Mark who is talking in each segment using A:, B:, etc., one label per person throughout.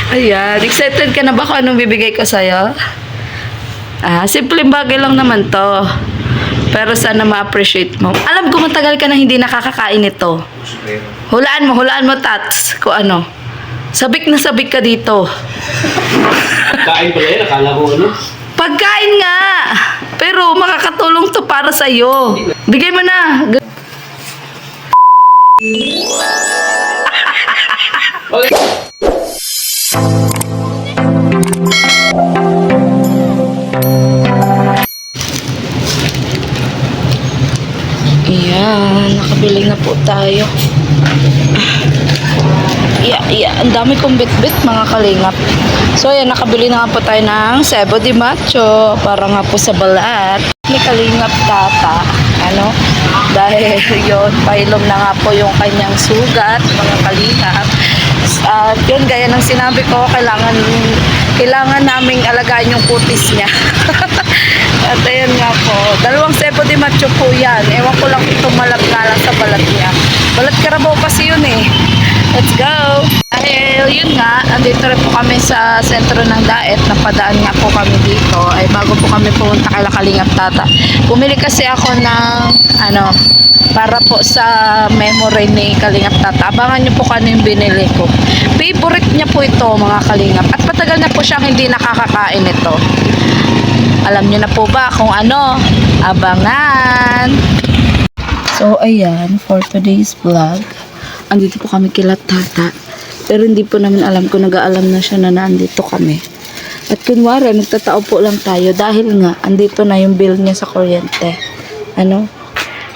A: Ayan, excited ka na ba kung anong bibigay ko sa'yo? Simpleng bagay lang naman to. Pero sana ma-appreciate mo. Alam ko matagal ka na hindi nakakakain ito. Hulaan mo, Tats. Kung ano. Sabik na sabik ka dito.
B: Kain pala yan, akala ko ano.
A: Pagkain nga! Pero makakatulong to para sa'yo. Bigay mo na.
B: Okay.
A: Ayan, nakabili na po tayo. Ang dami kong bit-bit mga kalingap. So ayan, nakabili na nga po tayo ng Cebo de Macho para nga po sa balat ni Kalingap Tata. Dahil yun, pailom na nga po yung kanyang sugat mga kalingap. At yun, gaya ng sinabi ko, kailangan naming alagaan yung kutis niya. At ayan nga po, 2 Cebo de Macho po yan. Ewan ko lang kung tumalab nga lang sa balat niya. Balat Carabao kasi yun eh. Let's go! Dahil yun nga, andito rin po kami sa sentro ng Daet. Napadaan nga po kami dito. Ay bago po kami pumunta kay Kalingap Tata. Bumili kasi ako ng para po sa memory ni Kalingap Tata. Abangan nyo po kung ano yung binili ko. Favorite niya po ito mga Kalingap. At patagal na po siyang hindi nakakakain ito. Alam nyo na po ba kung ano? Abangan! So ayan, for today's vlog, andito po kami kila Tata. Pero hindi po namin alam kung nag-aalam na siya na nandito kami. At kunwari, nagtatao po lang tayo dahil nga, andito na yung bill niya sa kuryente.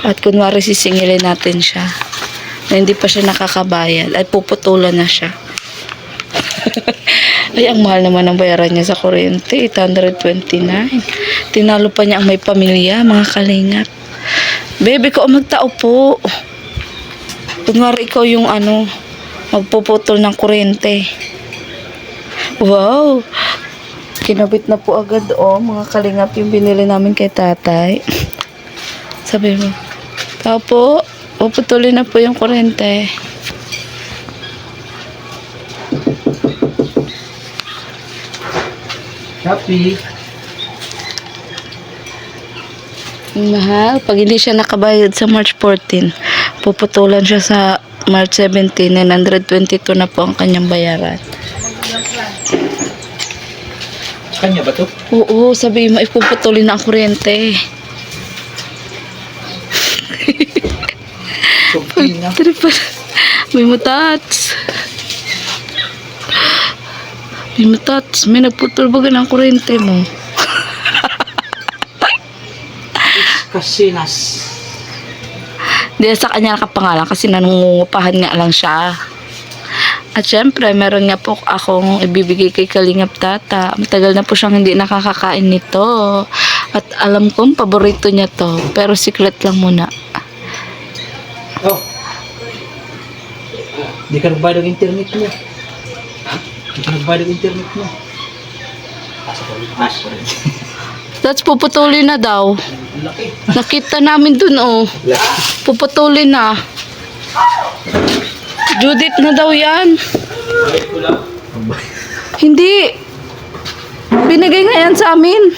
A: At kunwari, sisingilin natin siya. Na hindi pa siya nakakabayad. Ay, puputulan na siya. Ay, ang mahal naman ang bayaran niya sa kuryente. 829. Tinalo pa niya ang may pamilya, mga kalingap. Baby ko, magtao po. Kunwari ikaw yung magpuputol ng kuryente. Wow! Kinabit na po agad mga kalingap yung binili namin kay tatay. Sabi mo, tao po, puputulin na po yung kuryente.
B: Happy.
A: Mahal, pag hindi siya nakabayad sa March 14, puputulan siya sa March 17, 922 na po ang kanyang bayaran.
B: Kanya ba to?
A: Oo, sabi mo, ipuputulin na ang kuryente.
B: Okay na.
A: May mutats. May mutats. May nagputol ba ng kuryente mo?
B: Kasinas.
A: Hindi sa kanya nakapangalan kasi nangungupahan nga lang siya. At syempre, meron nga po akong ibibigay kay Kalingap Tata. Matagal na po siyang hindi nakakakain nito. At alam kong paborito niya to. Pero secret lang muna.
B: Oh. Di ka nagbayad ng internet mo. Di ka nagbayad ng internet mo.
A: That's puputulin na daw.
B: Laki.
A: Nakita namin dun Puputulin na. Judith na daw yan. Hindi. Binigay nga yan sa amin.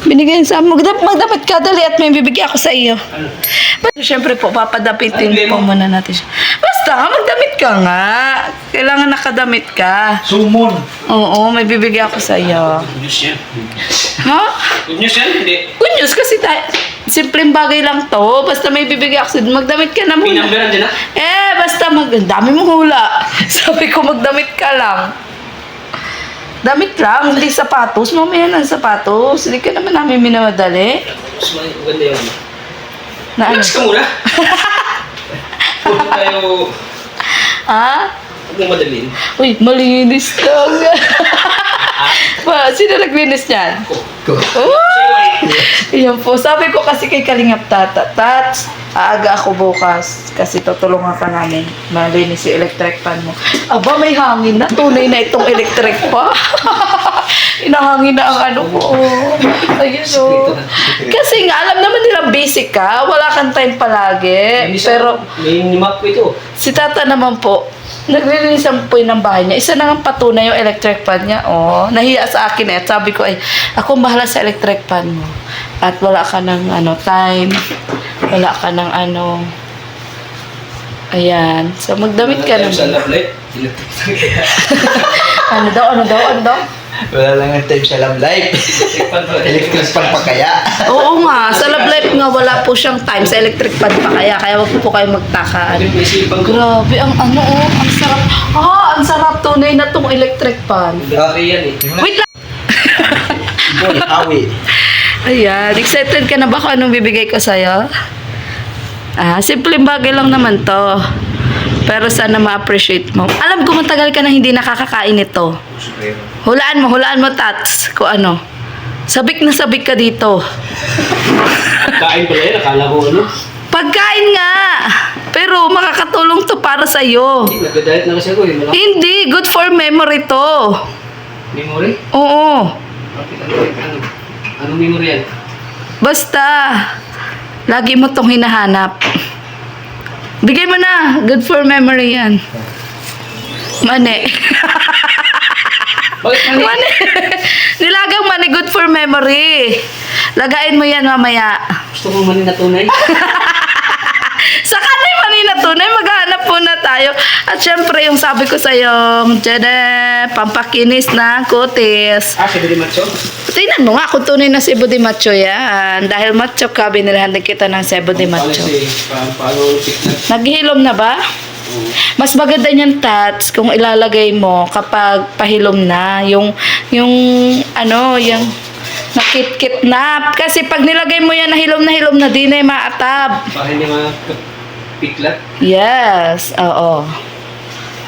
A: Binigay yan sa amin. Magdamit ka dali at may bibigyan ako sa iyo. Pero syempre po, papadapitin po muna natin siya. Basta, magdamit ka nga. Kailangan nakadamit ka.
B: Sumon.
A: Oo, may bibigyan ako sa iyo.
B: Good news yan.
A: Ha?
B: Good news yan? Hindi.
A: Good news kasi simpleng bagay lang to. Basta may bibigyan ako sa iyo. Magdamit ka na muna.
B: Pinamberan dyan
A: Basta ang dami mong hula. Sabi ko, magdamit ka lang. Damit lang, hindi sapatos. Mamaya ng sapatos. Hindi ka naman namin minamadali.
B: Mas maganda yan.
A: Na ano?
B: Relax ka muna. Huwag tayo... Huwag mong madalin.
A: Uy, malinis lang. Sino naglinis niyan?
B: Ko.
A: Yan po. Sabi ko kasi kay Kalingap Tata, Tats, aaga ako bukas kasi tutulungan ka namin. Malinis yung electric fan mo. Aba, may hangin na. Tunay na itong electric pa. Inahangin na ang ko. Ayun Kasi nga, alam naman nila basic ka. Wala kang time palagi. Pero,
B: may map ko ito.
A: si Tata naman po, Naglilinis ang puy ng bahay niya. Isa na nga patunay yung electric fan niya. Oh, nahiya sa akin eh. At sabi ko ay, ako bahala sa electric fan mo. At wala ka ng time. Wala ka ng Ayan. So, magdamit ka na.
B: Sa love life.
A: Ano daw?
B: Wala lang ang time sa love life. Electric fan pa kaya.
A: Oo nga. Sa love life nga, wala po siyang time. Sa electric fan pa kaya. Kaya wag po kayo magtaka. Grabe, ang ang sarap. Ang sarap tunay na tong electric fan. Wait lang.
B: Awi.
A: Ayan, excited ka na ba kung anong bibigay ko sa'yo? Simpleng bagay lang naman to. Pero sana ma-appreciate mo. Alam ko matagal ka na hindi nakakakain ito. Hulaan mo, Tats. Kung ano. Sabik na sabik ka dito.
B: Kain pala yun, akala ko
A: Pagkain nga! Pero makakatulong to para sa'yo.
B: Nagda-diet na kasi ako eh.
A: Hindi, good for memory to.
B: Memory?
A: Oo.
B: Anong memory yan?
A: Basta, lagi mo tong hinahanap. Bigay mo na. Good for memory yan. Mani.
B: Bakit mali?
A: Mani. Nilagang mani, good for memory. Lagain mo yan mamaya.
B: Gusto mo mali na tunay?
A: Sa kanay mani na tunay, maghanap po na tayo. At syempre, yung sabi ko sa'yo, pampakinis na kutis.
B: Si Budi Macho?
A: Tingnan mo nga kung tunay na Cebu de Macho yan. Dahil macho ka, binilhan din kita ng Cebu de Macho. Naghihilom na ba? Mas maganda niyan, Tats, kung ilalagay mo kapag pahilom na. Yung nakit-kit na. Kasi pag nilagay mo yan na hilom na, di na yung maatab.
B: Para hindi mapiklat?
A: Yes, oo.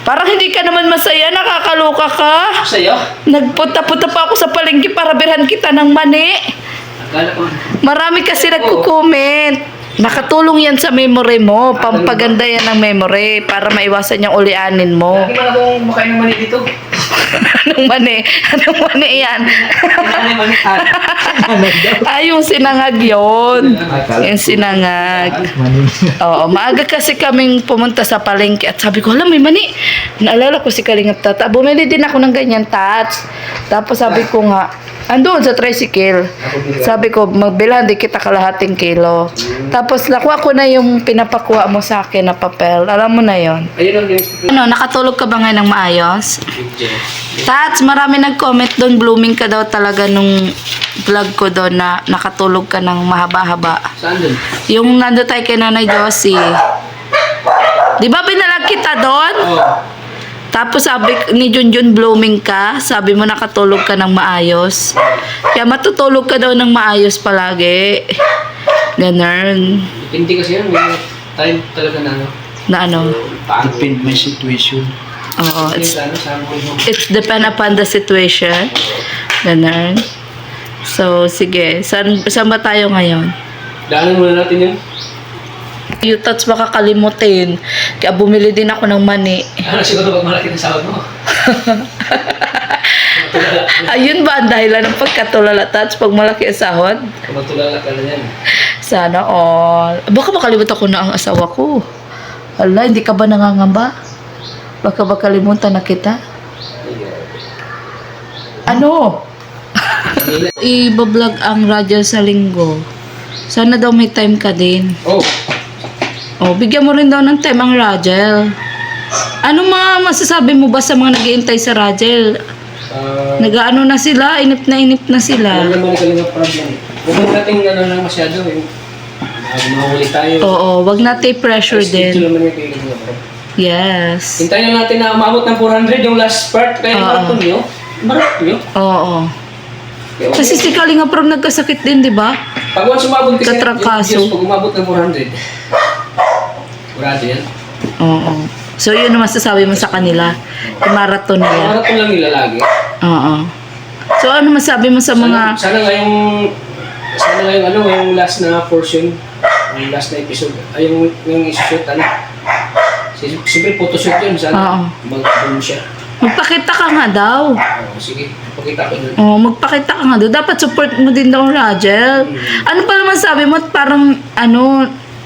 A: Parang hindi ka naman masaya, nakakaloka ka.
B: Sa'yo?
A: Nagpunta-punta pa ako sa palengke para birhan kita ng mani.
B: Akala ko.
A: Marami kasi nagko-comment. Nakatulong yan sa memory mo. Pampaganda yan ng memory para maiwasan yung ulianin mo.
B: Lagi man akong makain ng mani dito.
A: Anong mani? Anong mani yan?
B: Ano yung mani?
A: Yung sinangag yun. Yung sinangag. Oo, maaga kasi kaming pumunta sa palengke at sabi ko, alam, may mani. Naalala ko si Kalingap Tata. Bumili din ako ng ganyan, Tats. Tapos sabi ko nga, andun sa tricycle. Sabi ko, magbilan di kita kalahating kilo. Tapos nakuha ko na yung pinapakuha mo sa akin na papel. Alam mo na yon.
B: Ayun ang yung...
A: Nakatulog ka ba ngayon ng maayos? Tats, marami nag-comment doon. Blooming ka daw talaga nung vlog ko doon na nakatulog ka ng mahaba-haba.
B: Saan dun?
A: Yung nando tayo kay Nanay Josie. Di ba binalag kita doon?
B: Oo.
A: Tapos sabi ni Junjun, blooming ka. Sabi mo nakatulog ka ng maayos. Kaya matutulog ka daw ng maayos palagi. Ganun.
B: Hindi kasi yan. May time talaga na
A: Na ano?
B: Depend my situation.
A: Oo.
B: Saan mo yung...
A: It's depend upon the situation. Ganun. So, sige. Saan ba tayo ngayon?
B: Daanan muna natin yun.
A: Yung Tats baka kalimutin. Kaya bumili din ako ng mani.
B: Siguro pag malaki na sahod mo.
A: Ayun ba ang dahilan ng pagkatulala, Tats? Pag malaki ang sahod?
B: Kung magtulala ka na yan.
A: Sana all. Baka makalimutan ko na ang asawa ko. Hala, hindi ka ba nangangamba? Baka makalimutan na kita? Ano? Ibablog ang radyo sa linggo. Sana daw may time ka din.
B: Oh.
A: Bigyan mo rin daw ng time ang Rajel. Ano mga masasabi mo ba sa mga nag-iintay sa Rajel? Nag-ano na sila? Inip na sila.
B: Ano naman yung problem? Huwag natin lang masyado. Mahuli tayo.
A: Oo, wag natin pressure din.
B: Ito naman yung kailangan mo.
A: Yes.
B: Hintayin lang natin na umabot ng 400 yung last part. Kaya marathon nyo. Marathon nyo.
A: Oo. Kasi si Kalinga Prab nagkasakit din, di ba?
B: Pag once umabot kasi
A: Katrangkaso.
B: pag umabot ng 400. Kurado yan.
A: Oo. So, yun ang masasabi mo sa kanila. Yung marathon nila.
B: Marathon lang nila lagi.
A: Oo. So, ano masabi mo sa mga...
B: Sana nga yung last na portion, yung last na episode, ay yung isushoot, siyempre photoshoot yun, sana mag-boom siya.
A: Magpakita ka nga daw.
B: Sige, pakita ko dun.
A: Magpakita ka nga daw. Dapat support mo din daw, Rajel. Ano pa naman sabi mo? Parang,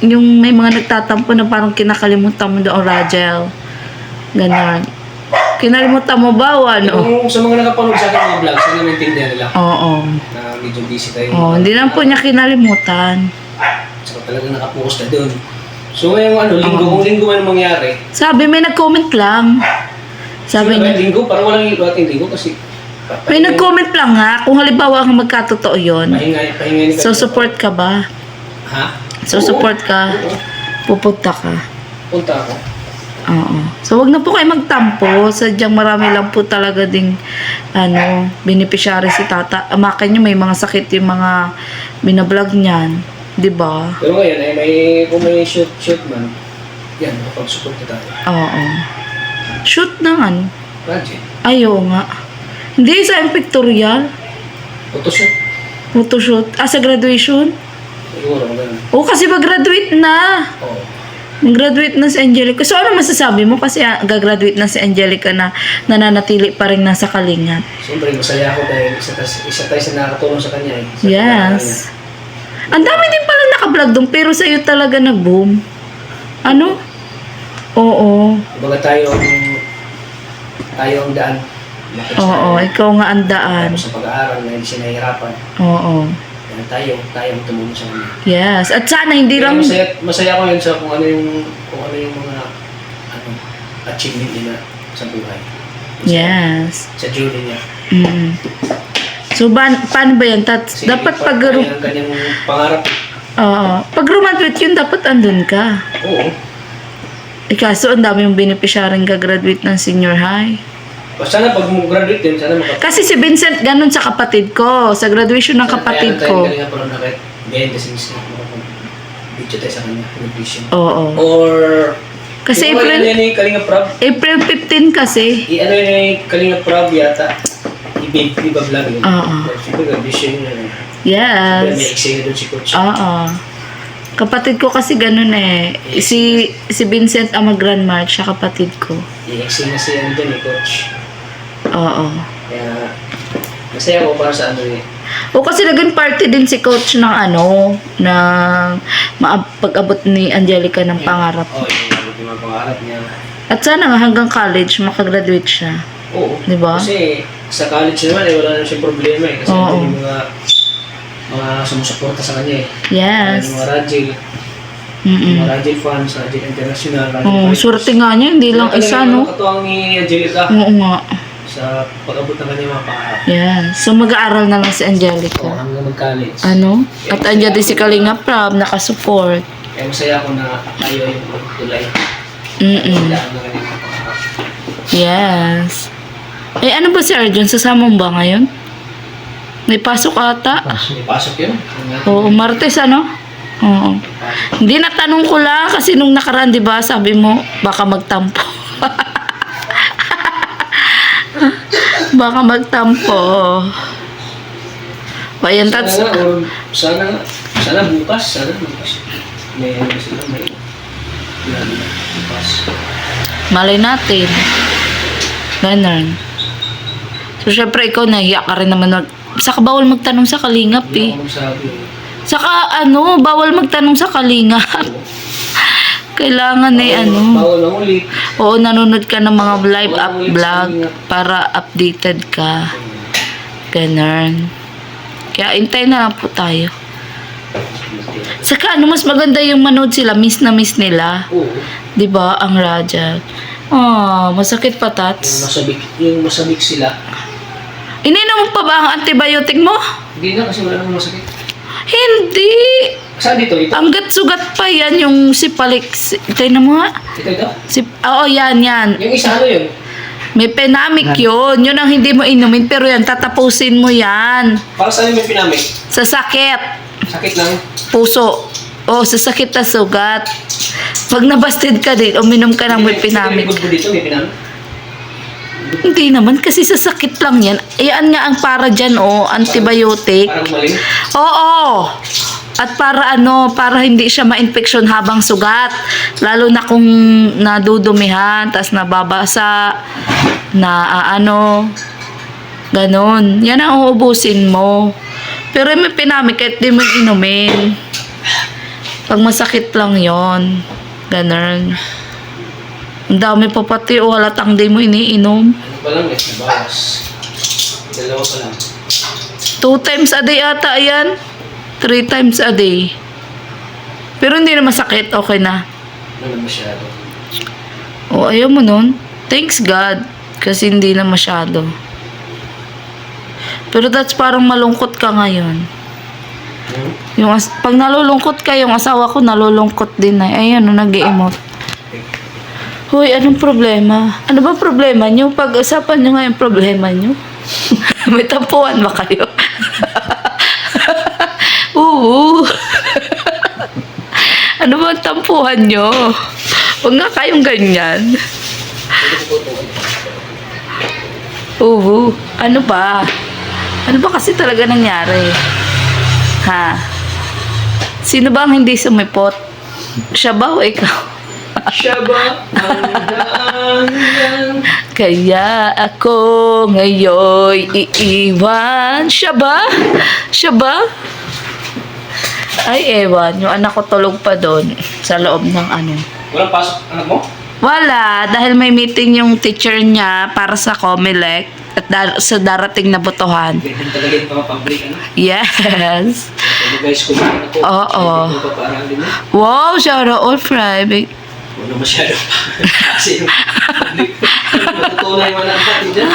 A: yung may mga nagtatampo na parang kinakalimutan mo daw, Rajel. Ganon. Kinalimutan mo ba o ano?
B: Kung sa mga nakapanood sa akin mga vlog, sana maintindihan nila
A: Oo.
B: na medyo busy tayo.
A: Oh, hindi lang po niya kinalimutan.
B: Saka talagang nakapokus na doon. So ngayong linggo, kung linggo man mangyari,
A: Sabi, may nag-comment lang. Sabi niya,
B: linggo, parang walang ating linggo kasi
A: may nag-comment lang nga, kung halimbawa ang magkatotoo yun,
B: pahingay
A: so support ka ba?
B: Ha?
A: So support ka?
B: Oo.
A: Pupunta ka?
B: Punta ako.
A: Oo. So wag na po kayo magtampo, sadyang marami lang po talaga ding beneficiary si tata. Amakin nyo may mga sakit yung mga binablog niyan, di ba?
B: Pero ngayon, kung may shoot man, yan, makapag-support na tayo.
A: Oo. Shoot ng ano?
B: Project.
A: Ayaw nga. Hindi, sa pictorial.
B: Photoshoot.
A: Photoshoot. Sa graduation?
B: Siguro, ganun.
A: Oo, kasi mag-graduate na.
B: Oo.
A: Mag-graduate na si Angelica. So, ano masasabi mo? Kasi gagraduate na si Angelica na nananatili pa rin nasa Kalingat.
B: Siyempre, masaya ako dahil isa tayo sa nakatulong sa kanya. Sa
A: Yes. Ang dami din pala naka-vlog doon, pero sa'yo talaga nag-boom. Ano? Oo.
B: Kumbaga tayo ang daan.
A: Oo, ikaw nga ang daan.
B: Sa pag-aaral na hindi siya nahihirapan.
A: Oo.
B: Kaya tayo ang tumulong sa kanya.
A: Yes. At sana hindi lang...
B: Masaya ko yun sa kung ano yung mga achievement niya sa buhay.
A: Yes.
B: Sa journey niya.
A: Mm. So, paano ba yan?
B: Kasi
A: Dapat pag...
B: ang kanyang pangarap.
A: Oo. Pag graduate yun, dapat andun ka.
B: Oo.
A: Kaso, ang dami yung beneficiaryong gagraduate ng senior high.
B: Sana pag graduate din, sana
A: Kasi si Vincent, ganun sa kapatid ko. Sa graduation ng kapatid ko.
B: Kaya parang behind the scenes na video tayo sa kanya. Vision.
A: Oo.
B: Or...
A: Kasi
B: Ano
A: April
B: yun yung Kalinga Prab?
A: 15 kasi.
B: Ano yun yung Kalinga Prab yata? Iba vlog yun.
A: Oo.
B: Siyempre, vision yun. May
A: Yes.
B: eksena doon si Coach.
A: Oo. Kapatid ko kasi ganun eh. Si Vincent ang mag-grandma, siya kapatid ko.
B: I-eksena siya dyan eh, Coach.
A: Oo.
B: Kaya, masaya ko para sa ano eh.
A: O kasi naging party din si coach ng pag-abot ni Angelica ng pangarap.
B: Oo, yung mga pangarap niya.
A: At sana nga hanggang college makagraduate siya.
B: Oo.
A: Di ba?
B: Kasi sa college naman wala na siyang problema eh. Kasi
A: Oo.
B: yung mga sumusuporta sa kanya eh.
A: Yes.
B: Yung mga Rajil.
A: Mm-mm.
B: Mga Rajil fans, Rajil International, Rajil
A: Oo,
B: Fighters.
A: swerte nga niya, hindi lang isa, no?
B: Katuwang ni Angelica
A: Oo nga.
B: sa pag-abot ng kanyang mga pangarap.
A: Yeah. So mag-aaral na lang si
B: Oo,
A: Angelica.
B: hanggang mag-college.
A: Ano? At andyan din si Kalinga Prab, nakasupport.
B: Kaya masaya ako na tayo yung tulay.
A: Mm-mm.
B: Daan na kanyang mga pangarap.
A: Yes. Eh, ano ba si Arjun? Sasama mo ba ngayon? May pasok ata?
B: May pasok yun.
A: Oo, Martes ano? Oo. Hindi, natanong ko lang kasi nung nakaraan, di ba, sabi mo, baka magtampo. Baka magtampo. Bayan tats.
B: Sana bukas. May sila, may bukas.
A: Malay natin. Ganun. So, syempre, ikaw nahiya ka rin naman. Saka bawal magtanong sa kalingap eh.
B: Hindi ako magsabi eh.
A: Saka bawal magtanong sa kalingap. Kailangan
B: Bawal lang ulit.
A: Oo, nanonood ka ng mga live vlog para updated ka. Ganun. Kaya intay na lang po tayo. Saka mas maganda yung manood sila, miss na miss nila.
B: Oo.
A: 'Di ba ang Rajat? Masakit pa tats.
B: Yung masabik sila.
A: Ininom mo pa ba ang antibiotic mo?
B: Hindi na kasi wala namang masakit.
A: Hindi.
B: Saan dito? Ito?
A: Ang gat-sugat pa yan, yung sipalix. Tignan mo nga.
B: Ito?
A: Oo, yan.
B: Yung isa ano yun?
A: May penamic yun. Yun ang hindi mo inumin. Pero yan, tatapusin mo yan.
B: Para saan yung may pinamik?
A: Sa sakit.
B: Sakit lang?
A: Puso. Sa sakit na sugat. Pag nabasted ka din, uminom ka ng may pinamic.
B: Hindi dito, may pinamik?
A: Hindi naman, kasi sa sakit lang yan. Yan nga ang para dyan, antibiotic.
B: Parang maling?
A: Oo. At para hindi siya ma-infection habang sugat. Lalo na kung nadudumihan, tas nababasa, ganon. Yan ang uubusin mo. Pero may pinamik kahit di mo inumin. Pag masakit lang yon, ganon. Ang dami pa pati. O halatang di mo iniinom.
B: Ano pa lang eh, nabawas. Dalawa pa lang.
A: 2 times a day ata yan. 3 times a day. Pero hindi na masakit. Okay na.
B: Ano masyado.
A: O ayaw mo nun. Thanks God. Kasi hindi na masyado. Pero that's parang malungkot ka ngayon. Yung pag nalulungkot ka, yung asawa ko nalulungkot din na. Ayun, nag-i-emote. Hoy, anong problema? Ano ba problema nyo? Pag-usapan nyo nga yung problema nyo. May tampuhan ba kayo? Oo. Ano ba ang tampuhan nyo? Huwag nga kayong ganyan. Oo. Ano ba? Ano ba kasi talaga nangyari? Ha? Sino ba ang hindi sumipot? Siya ba o ikaw?
B: Siya ba ang daan?
A: Kaya ako ngayon iiwan. Siya ba? Siya ba? Ay, ewan. Yung anak ko tulog pa doon sa loob ng ano.
B: Walang pasok anak mo?
A: Wala. Dahil may meeting yung teacher niya para sa Comelec at sa darating na botohan.
B: Ganyan talaga yung mga public, ano?
A: Yes.
B: Sabi guys, kumain ako.
A: Oo.
B: Hindi ko papaaralin mo.
A: Wow, shout out all private.
B: Wala masyado pa. Kasi yung public, matutunan yung mga natin dyan.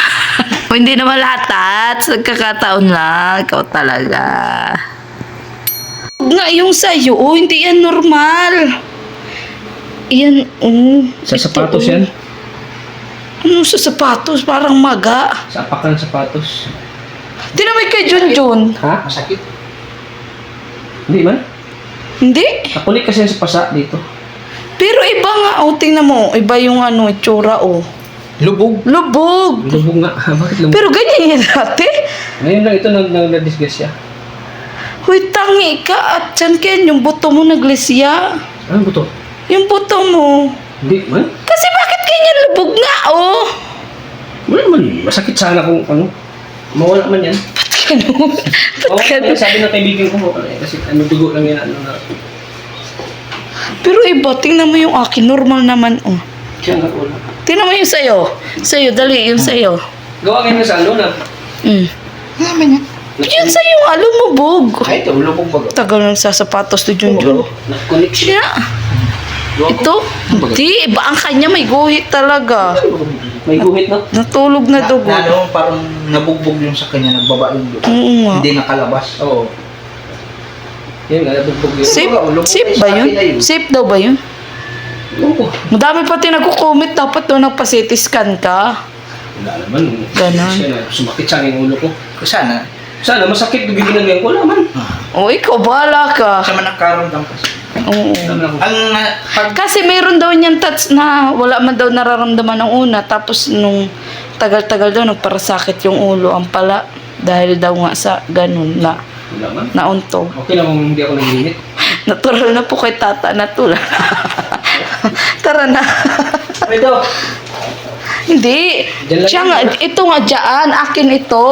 A: O, hindi naman lahat at nagkakataon lang. Ikaw talaga. Huwag nga yung sa'yo. Oh, hindi yan normal. Yan,
B: Sa sapatos yan?
A: Ano sa sapatos? Parang maga.
B: Sa apak ng sapatos.
A: Tinamay kay Junjun.
B: Ha? Masakit? Hindi man?
A: Hindi.
B: Nakulik kasi yan sa pasa dito.
A: Pero iba nga. O, tingnan mo. Iba yung ano, itsura, o.
B: Lubog.
A: Lubog.
B: Lubog nga. Bakit lubog?
A: Pero ganyan yan dati.
B: Ngayon lang ito nag-discuss siya.
A: Huy, tangi ka. At dyan Ken, yung buto mo naglisya.
B: Ano ba ito?
A: Yung buto mo.
B: Hindi man?
A: Kasi bakit ganyan lubog nga, oh?
B: Wala man. Masakit sana kung ano. Mawala man yan.
A: Ba't ganun?
B: Oo,
A: Ba't ganun?
B: sabi ng kaibigan ko, kasi ano dugo lang yan, ano na.
A: Pero iba, tingnan mo yung akin. Normal naman, oh.
B: Siya nga wala.
A: Tingnan mo yung sa'yo. Sa'yo, dali, yung sa'yo.
B: Gawa ngayon sa ano na.
A: Mm. Yun sa'yo, lumubog.
B: Ay, ito, lubog ba?
A: Tagal ng sasapatos to Junjun.
B: Nag-connect siya.
A: Siya. Ito? Hindi, iba ang kanya may guhit talaga.
B: May guhit na.
A: Natulog na dugo.
C: Ano, parang nabugbog yung sa kanya, nagbaba yung dugo.
A: Oo nga.
C: Hindi nakalabas.
B: Oo. Yun nga, nabugbog yun.
A: Safe ba yun? Safe daw ba yun?
B: Oo.
A: Madami pati nagko-comment. Dapat daw nagpa-CT scan ka.
B: Wala naman.
A: Ganon.
B: Siya na, sumakit sa aking ulo ko.
C: Sana,
B: Sana, masakit yung ginagawa ko. Wala man.
A: O, ikaw, bahala ka.
C: siya man nagkaramdam kasi.
A: Oo.
B: Wala man ako.
C: Ang pag
A: Kasi meron daw niyan touch na wala man daw nararamdaman ng una. Tapos nung tagal-tagal daw nagparasakit yung ulo. Ang pala. Dahil daw nga sa ganun na
B: Wala man.
A: nauntog.
B: Okay lang kung hindi ako nag-init.
A: Natural na po kay tata na tula. Tara na.
B: Ito.
A: Hindi.
B: Diyan lang
A: Siya
B: yun,
A: nga,
B: diba?
A: ito nga dyan. Akin ito.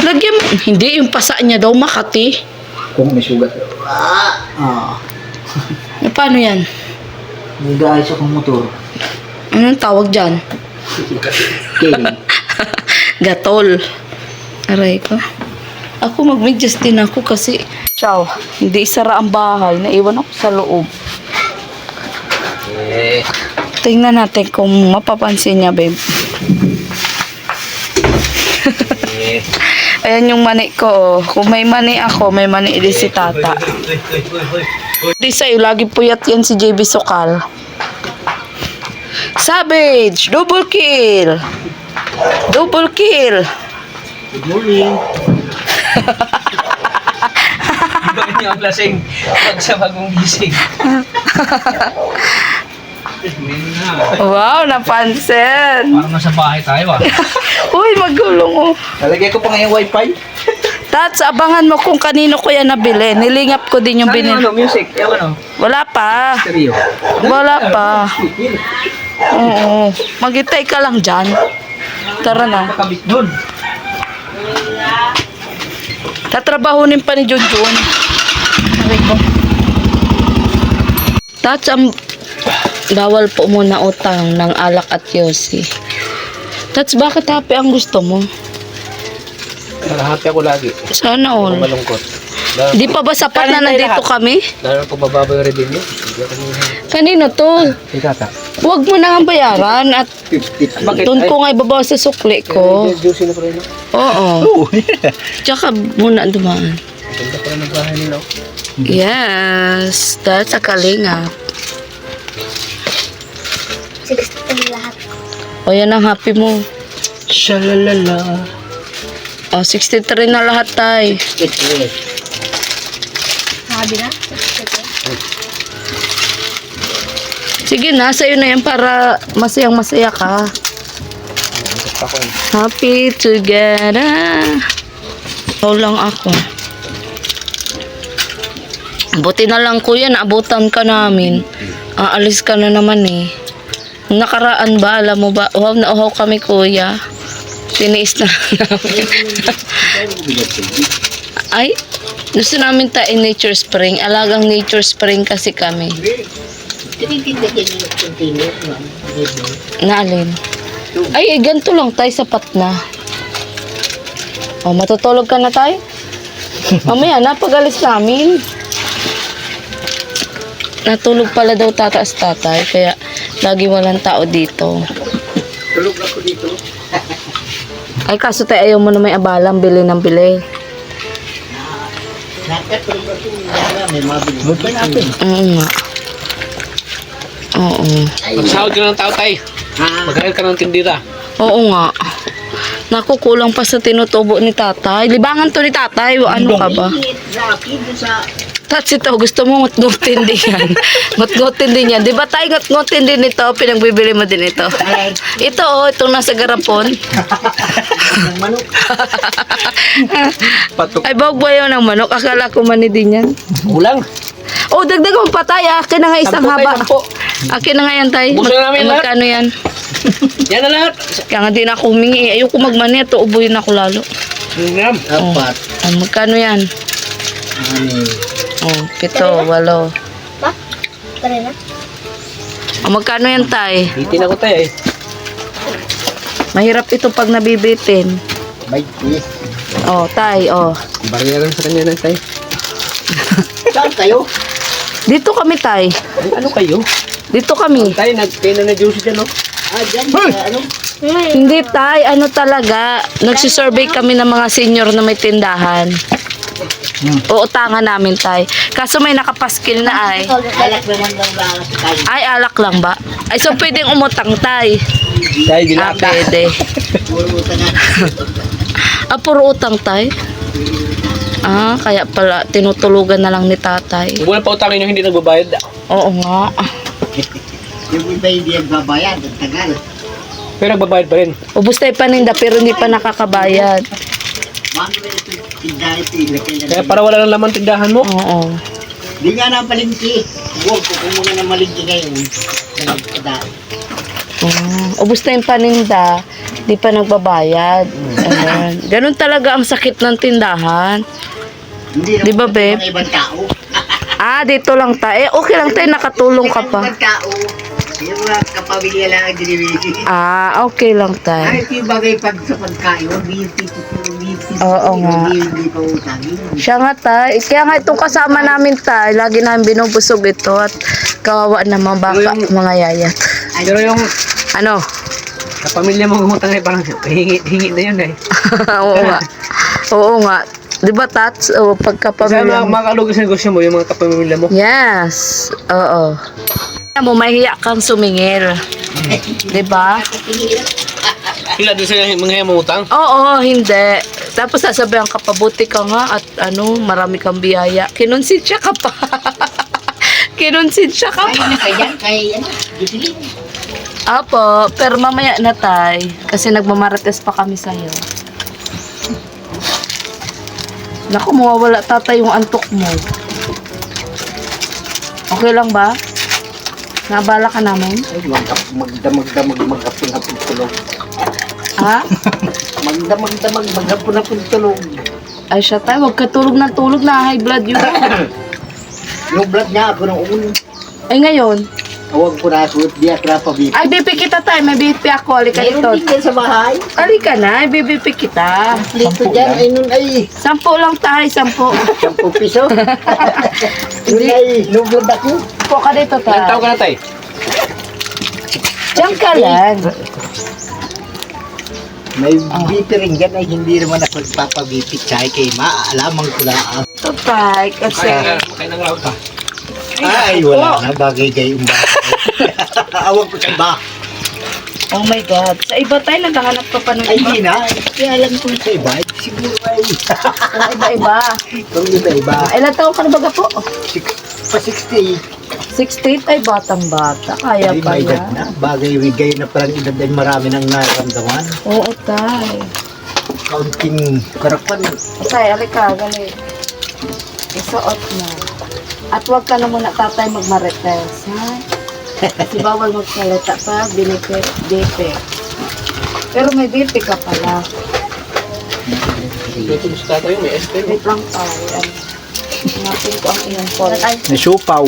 A: Lagyan mo. Hindi, yung pasa niya daw Makati.
C: kung may sugat. Ah.
A: Paano yan?
C: Nag-aayos akong motor.
A: Anong tawag dyan?
C: Okay.
A: Gatol. Aray ko. Ako mag-adjust din ako kasi ciao, hindi sara ang bahay. Naiwan ako sa loob. Tingnan natin kung mapapansin niya, babe. Ayan yung mani ko. Oh. Kung may mani ako, may mani din si tata. Di sa'yo, lagi puyat yan si JB Sokal. Savage! Double kill! Double kill!
B: Good morning. Bakit niyo ang lasing pag sa bagong gising?
A: Wow, napansin!
B: Parang nasa bahay tayo ah.
A: Uy, magulong oh.
C: Lalagay ko pa nga yung wifi.
A: Tats, abangan mo kung kanino ko yan nabili. Nilingap ko din yung
B: Saan yung
A: binili.
B: ano, music? Yung ano?
A: Wala pa.
B: Stereo.
A: Wala pa. Oo. Magitay ka lang dyan. Tara na.
B: Makabit doon.
A: Tatrabahunin pa ni Junjun. Aray ko. Tats, Bawal po muna utang ng alak at yosi. That's bakit happy ang gusto mo?
B: Para happy ako lagi.
A: Sana
B: Ako
A: all.
B: malungkot.
A: Di pa ba sapat na
B: Kanin tayo
A: nandito
B: lahat.
A: kami?
B: Lalo kung mababa yung revenue. Hindi ako
A: Kanino to?
B: Si Tata.
A: Huwag mo na nga bayaran at
C: 50.
B: Bakit?
A: doon ko nga ibabaw sa sukli ko.
B: Juicy na pa rin.
A: Oo. Tsaka muna dumaan.
B: Ganda pa rin ang bahay nila.
A: Yes, that's a kalingap.
D: 60 lahat.
A: O yan ang happy mo.
B: Shalalala.
A: O 63 na lahat tay.
D: Sabi na?
A: Sige na, sa'yo na yan para masayang masaya ka.
B: Gusto ko yun.
A: Happy together. Ikaw lang ako. Buti na lang kuya, naabutan ka namin. Aalis ka na naman eh. Nakaraan ba, alam mo ba? Wow, nauhaw kami kuya. Tiniis na namin. Ay, gusto namin tayo nature spring. Alagang nature spring kasi kami. Naalin. Ay, ganito lang tayo, sapat na. O, matutulog ka na tayo? Mamaya na, pag-alis namin. Natulog pala daw tataas tatay, kaya lagi walang tao dito.
C: Tulog ako dito.
A: Ay, kaso tayo ayaw mo na may abalang, bili ng bili.
C: Nakatulog ako. May mabili. May natin.
A: Oo nga. Oo.
B: Magsahod ka ng tao tayo. Magkakail ka ng tindira.
A: Oo nga. Nakukulang pa sa tinutubo ni tatay. Libangan to ni tatay. Ano ka ba? That's ito. Gusto mo ngut-ngutin din yan. Ngut-ngutin din yan. Di ba tayo ngut-ngutin din ito? Pinagbibili mo din ito. Ito oh. Itong nasa garapon.
C: Ng manok.
B: Patok.
A: Ay, bawag ba yun ng manok? Akala ko mani din yan.
B: Kulang.
A: Oh, dagdag mo pa tayo. Akin na nga isang
B: Sampo tayo,
A: haba.
B: sampo.
A: Akin na nga yan tayo.
B: Ubusin na namin lahat.
A: Magkano yan?
B: Yan na lahat.
A: Kaya nga din ako humingi. Ayoko magmani. Ito, ubuhin ako lalo.
B: Gram.
C: Apat.
A: Oh, magkano yan?
C: Anim.
A: Oh, 7, 8.
D: Pa? Tara na.
A: Oh, magkano yan tay?
B: Hitin ako tayo eh.
A: Mahirap ito pag nabibitin.
C: May quiz.
A: Oh, tay, oh.
B: Bariyaran sa kanya na tayo.
C: Saan kayo?
A: Dito kami tay.
B: Ano kayo?
A: Dito kami.
B: Tayo nag-pena na juicy dyan, no?
C: Dyan. Ano?
A: Hindi tay, ano talaga. Nagsisurvey kami ng mga senior na may tindahan. Uutangan namin tay. Kaso may nakapaskil na ay.
C: Alak naman lang lang tayo.
A: Ay, alak lang ba? Ay, so pwedeng umutang tay.
B: Tayo
A: Ah,
B: dilata.
A: pwede.
C: Puro utang na.
A: Ah, puro utang tay? Ah, kaya pala tinutulugan na lang ni tatay.
B: Huwag mo na pautangin yung hindi nagbabayad.
A: Oo nga.
C: Yung iba hindi nagbabayad. Ang tagal.
B: Pero nagbabayad pa rin.
A: Ubus tayo paninda pero hindi pa nakakabayad.
C: Bago na ito. Tindahan ito. Ilagay na.
B: Kaya para wala nang laman tindahan mo.
A: Oo.
C: Di nga na palingki. Huwag ko kung muna na malingki ngayon. Nagkadaan.
A: Ubus na yung paninda, di pa nagbabayad. Ayan. Ganun talaga ang sakit ng tindahan.
C: Hindi
A: Di ba,
C: naman
A: babe?
C: mga ibang tao.
A: Ah, dito lang tayo. Eh, okay lang tayo, nakatulong ka pa.
C: Ibang tao. Yung mga kapamilya lang ang dinibigay.
A: Ah, okay lang tayo.
C: Ay, ito yung bagay pag sa pagkain. Hindi
A: Oo nga.
C: Hindi pa utangin.
A: Siya nga tay. Kaya nga itong kasama namin tay, lagi namin binubusog ito at kawawa na mga baka, mga yayat.
B: Pero yung
A: Ano?
B: kapamilya mo gumutang ay parang hingi na yun eh.
A: Oo nga. Oo nga. Di ba tats? O,
B: Kasi
A: pagkapamilya mo.
B: makakalugis sa negosyo mo yung mga kapamilya mo.
A: Yes. Oo. Alam mo, mahiya kang sumingil. Di ba?
B: Sila din sila mga mangutang.
A: Oo, hindi. Tapos sasabihan ka pa, buti ka nga at ano, marami kang biyaya. Kinonsensya ka pa. Kinonsensya ka
C: Ay,
A: pa.
C: na kaya, kay ano, gisilin.
A: Apo, pero mamaya na tay. Kasi nagmamarites pa kami sa'yo. Naku, mawawala tatay yung antok mo. Okay lang ba? Nabala ka namin?
C: Ay, magdamag-damag, tulog.
A: Ha?
C: Magdamag-damag, maghapon tulog.
A: Ay siya tayo, huwag ka tulog ng tulog na high blood yun.
C: Yung blood niya, ako nung ulo.
A: Ay ngayon,
C: Awag ko na ako, di atrapa BP.
A: Ay, BP kita tayo. May BP ako. Halika
C: Mayroon din
A: dito.
C: yan sa bahay.
A: Halika na. Ay, BP kita.
C: Lito dyan, ay nun ay
A: 10 lang tayo. 10.
C: 10 piso. Nun ay nublad ako.
A: Po ka dito
B: Ilan
A: tayo.
B: taon ka na, tay?
A: Diyan ka lang.
C: May BP rin dyan ay hindi naman ako nagpapabipit sa kay maaalamang ko lang.
A: Ito tayo. Kasi...
B: Kaya nang laot pa.
C: Ay, wala na. Bagay kayo yung bahay. Awag ko sa bahay.
A: Oh my God. Sa iba tayo, naghahanap ka pa ng
C: Ay,
A: iba.
C: hindi na. Kaya alam ko sa iba. Siguro ay.
A: Iba-iba.
C: Kung iba-iba.
A: Ilan taon ka na baga po?
C: Pa 68.
A: 68 ay batang-bata. Kaya
C: Ay,
A: pa
C: may edad
A: yan.
C: na. Bagay, gayo na parang edad ay marami nang nararamdaman.
A: Oo, tay.
C: Kaunting karapan.
A: Tay, alika, galit. Isuot na. At huwag ka na muna tatay magmarites, ha? Kasi bawal magsalita pa, binipit, BP. Pero may BP ka pala.
B: Ito sa tatay, may SP.
A: Wait lang tayo. Hanapin ko ang iyong phone. Ay,
E: Nasupaw.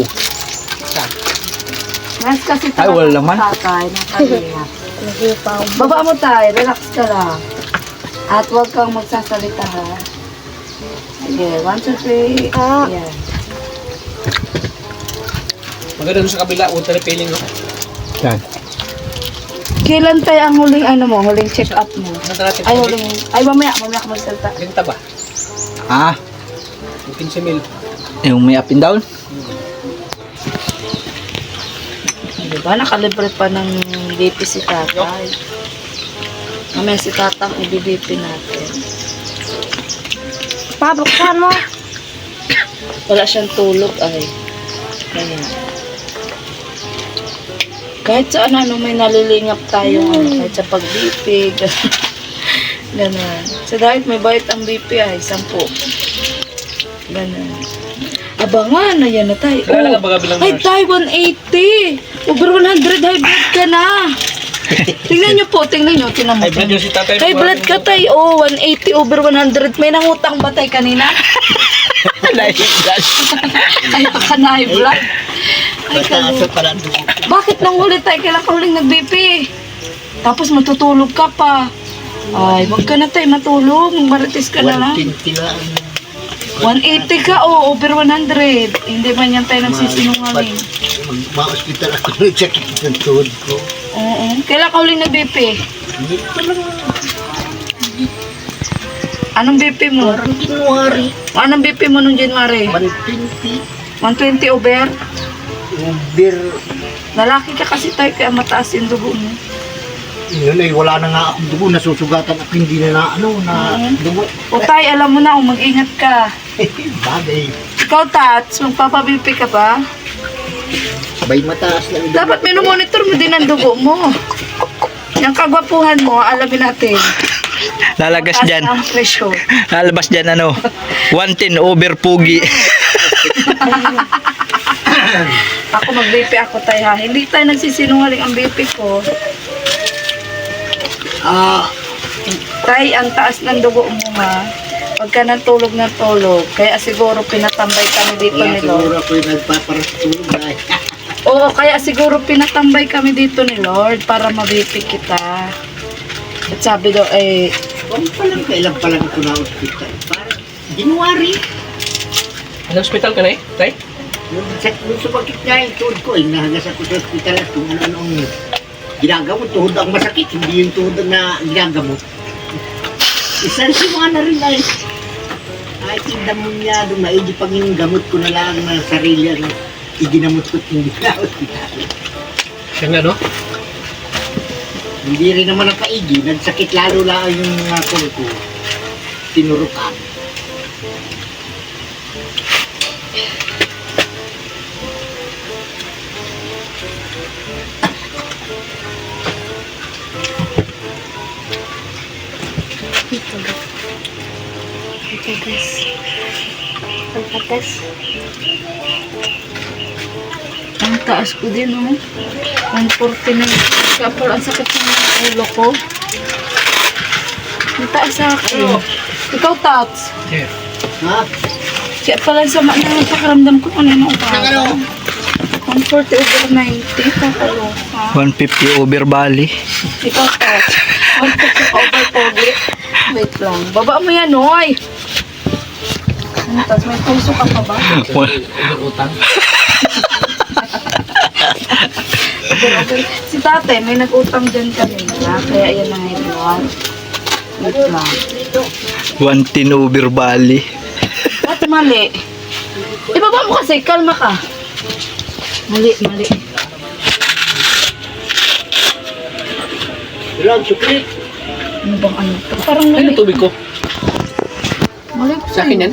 A: mas kasi
E: Ay, wala laman.
A: tatay, nakalingat.
D: Naghipaw.
A: Baba mo tayo, relax ka lang. At huwag kang magsasalita, ha? Sige, 1, 2, 3.
D: Ah.
A: Yan.
B: Maganda doon sa kabila, water repelling, no?
E: Yan.
A: Kailan tayo ang huling check up mo?
B: Nasa natin.
A: Ay, mamaya ka magsalita.
B: Ganita ba?
E: Ah,
B: 15 mil.
E: yung may up and down.
A: Diba, nakalibre pa ng BP si tatay. Mamaya si tatang i-BP natin.
D: Pabuksan mo.
A: Wala siyang tulog ay. Kaya. Kahit sa ano, may nalilingap tayo, kahit sa pag-BP, gano'n. So dahil may bayad ang BP ay 10. Gano'n. Abangan, ayan na tayo.
B: Kailan ka ba bilang
A: Ay,
B: nurse?
A: tayo, 180. Over 100, high blood ka na. Tingnan nyo po, tingnan nyo. Tingnan mo.
B: High blood yung si tatay.
A: High blood ka tayo. Oh, 180 over 100. May nangutang ba tayo kanina? Kaya ka na high blood. Ay,
C: Basta pala doon.
A: bakit nang huli tayo? Kailan ka huling nag-BP? Tapos matutulog ka pa. Ay, wag ka na tayo matulog. Marites ka na lang.
C: 120 lang.
A: 180 ka, oh, over 100. Hindi man yan tayo nagsisinungaling.
C: Ma-hospital ako ng sakit ng tuhod ko.
A: Oo. Kailan ka huling nag-BP?
C: Hindi ko lang.
A: Anong BP mo?
C: Parang January.
A: Anong BP mo nung January?
C: 120.
A: 120 over?
C: Uber.
A: Lalaki ka kasi tayo kaya mataas yung dugo mo.
C: Yun ay wala na nga akong dugo. Nasusugatan ako. Hindi na dugo.
A: O tayo, alam mo na, mag-ingat ka.
C: Bagay.
A: Ikaw, Tats, magpapabipi ka ba?
C: Sabay mataas lang.
A: Dapat minomonitor mo din ang dugo mo. Yung kagwapuhan mo, alamin natin.
E: Lalagas
A: Taas
E: dyan.
A: ang threshold.
E: Lalabas dyan ano. 110 over pugi.
A: Ako mag-BP ako tayo ha. Hindi tayo nagsisinungaling ang BP ko. Tay, ang taas ng dugo mo ha. Huwag ka nang tulog ng tulog. Kaya siguro pinatambay kami dito
C: Kaya
A: ni
C: siguro
A: Lord.
C: ako yung nagpaparastulog dahil.
A: Oo, kaya siguro pinatambay kami dito ni Lord para mabipig kita. At sabi daw, eh,
C: Kailan pa lang ako na hospital. Parang January.
B: Ano hospital ka na eh, tay?
C: Yung sumakit nga yung tuhod ko. Nahagas ako sa hospital at kung ano-anong ginagamot. Tuhod ang masakit. Hindi yung tuhod na ginagamot. Isang mga na rin ay. Ay, tindam mo niya. Maigi pag yung gamot ko na lang na sarili. Ano, iginamot ko at hindi na hospital.
B: Siya nga, no?
C: Hindi rin naman ang paigi. Nagsakit lalo lang yung mga tuhod ko. Tinurukan.
D: Pagkatas. Pagkatas.
A: ang taas ko din, oh. 140 na. Kaya pala ang sakit ng ulo ko. Ang taas sa akin. Ikaw, Tats.
B: Yeah.
C: Ha?
A: Kaya pala sa mga pakiramdam ko kanina ang upaga. 140 over 90. Kakaloka.
E: 150 over bali.
A: Ikaw to. 150 over pogi. Wait lang. Baba mo yan, oy. Ano, tas may puso ka pa ba?
B: Utang.
A: Okay. Si tate, may nag-utang dyan kanina. Kaya yan na ngayon. Wait lang.
E: 110 over bali.
A: At mali. Ibaba mo kasi, kalma ka. Mali.
C: Ilang sukli.
A: Ano bang ano to? Parang
B: Ano
A: mali.
B: tubig ko?
A: Mali ko
B: Sa akin yan?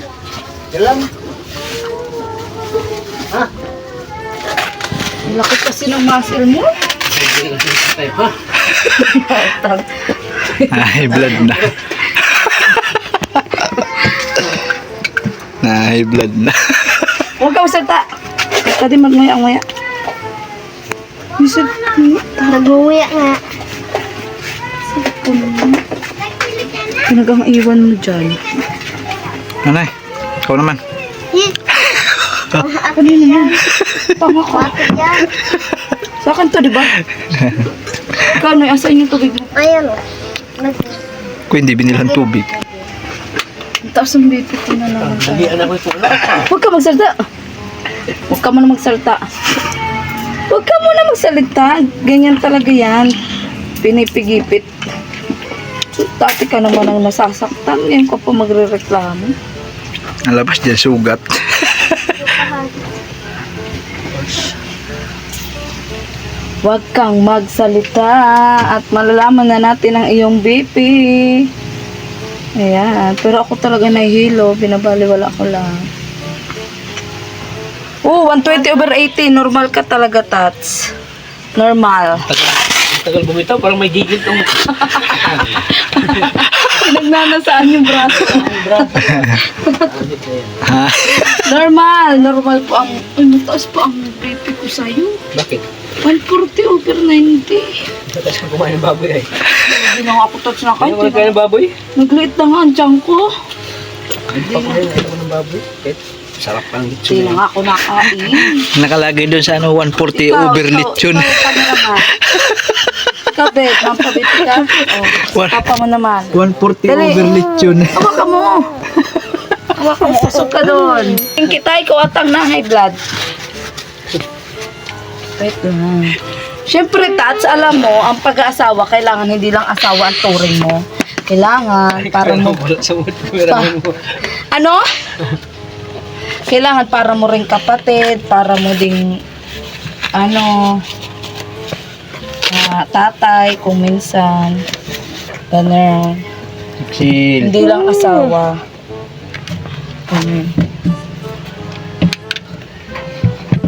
C: Ilang. Ha?
A: Ang laki kasi ng muscle mo.
B: Tayo, ha?
A: Utang.
E: High blood na. High blood na.
A: Huwag ka masalta. Pwede magmaya-maya. Isip ko.
D: Nag-uwi nga.
A: Pinagang iwan mo dyan.
E: Nanay, ikaw naman.
A: Kanina yan. Tama ka.
D: Bakit yan?
A: Sa akin to, di ba? Ikaw, ano, asan yung tubig mo?
D: Ayan o.
E: Kung hindi binilang tubig.
A: Ang taas ng BP ko na naman tayo.
C: Hindi anak ko ito.
A: Huwag ka magsalita. Huwag ka muna magsalita. Huwag ka muna magsalita. Ganyan talaga yan. Pinipigipit. Dati ka naman ang nasasaktan. Ngayon ka pa magre-reklamo.
E: Nalabas dyan sugat.
A: Huwag kang magsalita at malalaman na natin ang iyong BP. Ayan. Pero ako talaga nahihilo. Binabaliwala ko lang. Oh, 120 over 80. Normal ka talaga, Tats. Normal.
B: Tagal bumitaw, parang may gigil tong...
A: Nagnanasaan yung braso.
E: Ha?
A: Normal. Normal po ang... Ay, mataas pa ang BP ko sa'yo.
B: Bakit?
A: 140 over 90.
B: Tatas ka kumain ng baboy ay.
A: Hindi na nga ako touch na
B: Ano
A: kahit.
B: ka ng baboy?
A: Nagliit na nga ang tiyan ko.
B: Pakain ako ng baboy. Sarap ang
A: Hindi
B: lechon.
A: na nga ako nakain.
E: Nakalagay doon sa ano, 140 over lechon.
A: Ikaw, cameraman. Ikaw, Beth. Mampabit ka. Oh, papa mo naman.
E: 140
A: Dali.
E: over lechon.
A: Hawakan mo. Hawakan mo. Usok ka doon. Yung kita, ikaw atang na high blood. Wait lang. Siyempre, Tats, alam mo, ang pag-aasawa, kailangan hindi lang asawa ang turing mo. Kailangan, para mo...
B: Wala sa mood camera mo.
A: Ano? Kailangan para mo ring kapatid, para mo ding, ano, tatay, kung minsan. Ganun.
E: Chill.
A: Hindi lang asawa.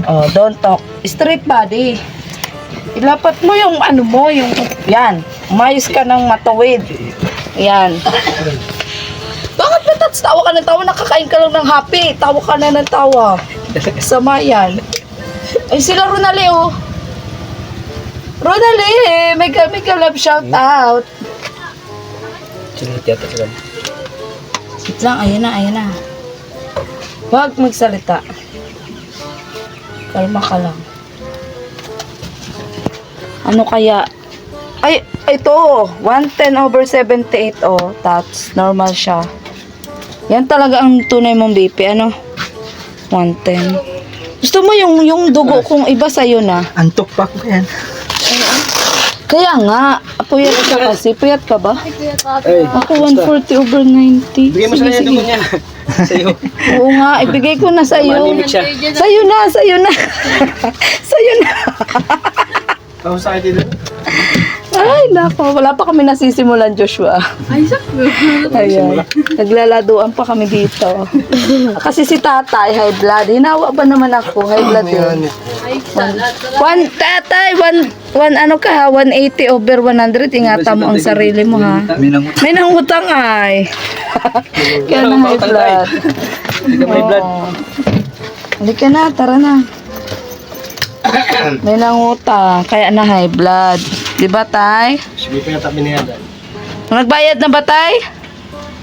A: Oh, don't talk. Straight body. Ilapat mo yung ano mo, yung yan. Umayos ka ng matuwid. Yan. Bakit ba Tats? Tawa ka ng tawa, nakakain ka lang ng happy. Tawa ka na ng tawa. Sama yan. Ay, sila Ronali, oh. Ronali, may ka-love shout out.
B: Sinit yata sila.
A: Wait lang, ayan na. Huwag magsalita. Kalma ka lang. Ano kaya? Ay, ito. 110 over 78. Oh, Tats. Normal siya. Yan talaga ang tunay mong BP. Ano? 110. Gusto mo yung dugo kong iba sa'yo na?
E: Antok pa ko yan.
A: Kaya nga. Puyat ka kasi. Puyat ka ba?
B: Ay,
A: Ako 140 over 90.
B: bigyan mo sa kanya dugo niya. Sa'yo.
A: Oo nga. Ibigay ko na sa'yo.
B: Manimik siya.
A: Sa'yo na. Sa'yo na. Sa'yo na.
B: Ako sa akin dito.
A: Ay, nako. Wala pa kami nasisimulan, Joshua. Ay, sakto. Ayan. Naglaladuan pa kami dito. Kasi si tatay, high blood. Hinawa ba naman ako? High blood yun. Tatay, ano ka ha? 180 over 100. Ingatan mo ang sarili mo ha.
E: Minang
A: May nangutang ay. Kaya na high blood.
B: Hindi ka may blood.
A: Oo. Halika na, tara na. May nangutang, kaya na high blood. Di ba, tay?
B: Sige pa yata binayadan.
A: Nagbayad na ba, tay?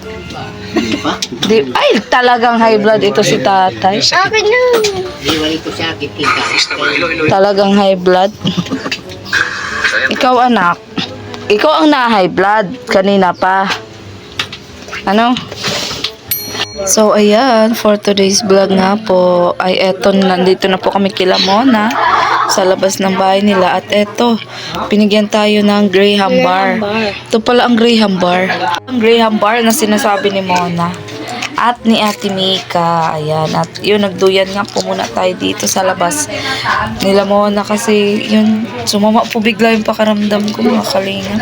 C: Hindi pa.
A: Ay, talagang high blood ito si tatay.
D: Akin na.
C: Iwan ito sa akin kita.
A: Talagang high blood. Ikaw anak, ikaw ang na-high blood. Kanina pa. Ano? So, ayan, for today's vlog nga po, ay eto, nandito na po kami kila Mona sa labas ng bahay nila. At eto, binigyan tayo ng Graham bar. Ito pala ang Graham bar. Ang Graham bar na sinasabi ni Mona. At ni Ate Mika. Ayan, at yun, nagduyan nga po muna tayo dito sa labas nila Mona kasi yun, sumama po bigla yung pakaramdam ko, mga kalinga.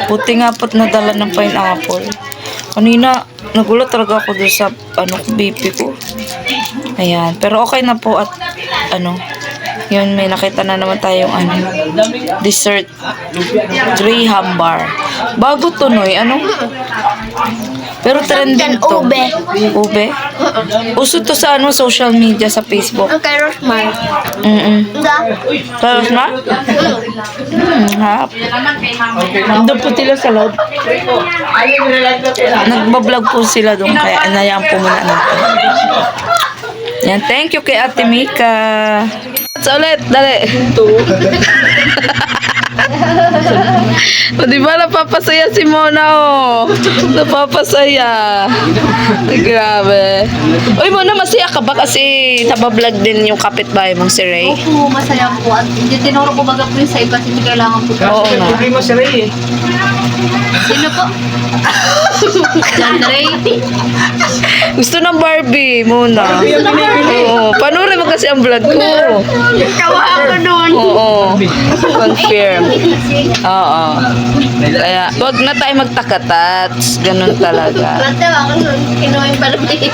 A: Buti nga po't nadala ng pineapple. Kanina, nagulat talaga ako doon sa BP ko. Ayan, pero okay na po at yun, may nakita na naman tayong dessert. Graham bar. Bago to, Noy. Pero trending to.
D: Ube.
A: Ube? Uso to sa social media, sa Facebook.
D: Ang kay Rosmar.
A: Tapos na? Hap. Doon po sila sa loob. Nagbablog po sila doon, kaya anayaan po muna natin. Yan, thank you kay Ate Mika. Sa ulit, dali. O, di ba napapasaya si Mona, oh. Napapasaya. Ay, grabe. Uy, Mona, masaya ka ba kasi nabablog din yung kapitbahay mong si Ray?
F: Opo, masaya po. At hindi tinuro ko baga po yung sa iba, hindi kailangan po.
A: Oo nga.
B: Problema si Ray eh.
F: Sino po? John Ray?
A: Gusto ng Barbie, Mona. Oo. Panoorin mo kasi ang vlog ko.
D: Kawa ako doon.
A: Oo. Confirm. Oo. Kaya, wag na tayo magtakatats. Ganun talaga.
D: Bata ako doon. Kinuha yung palabay.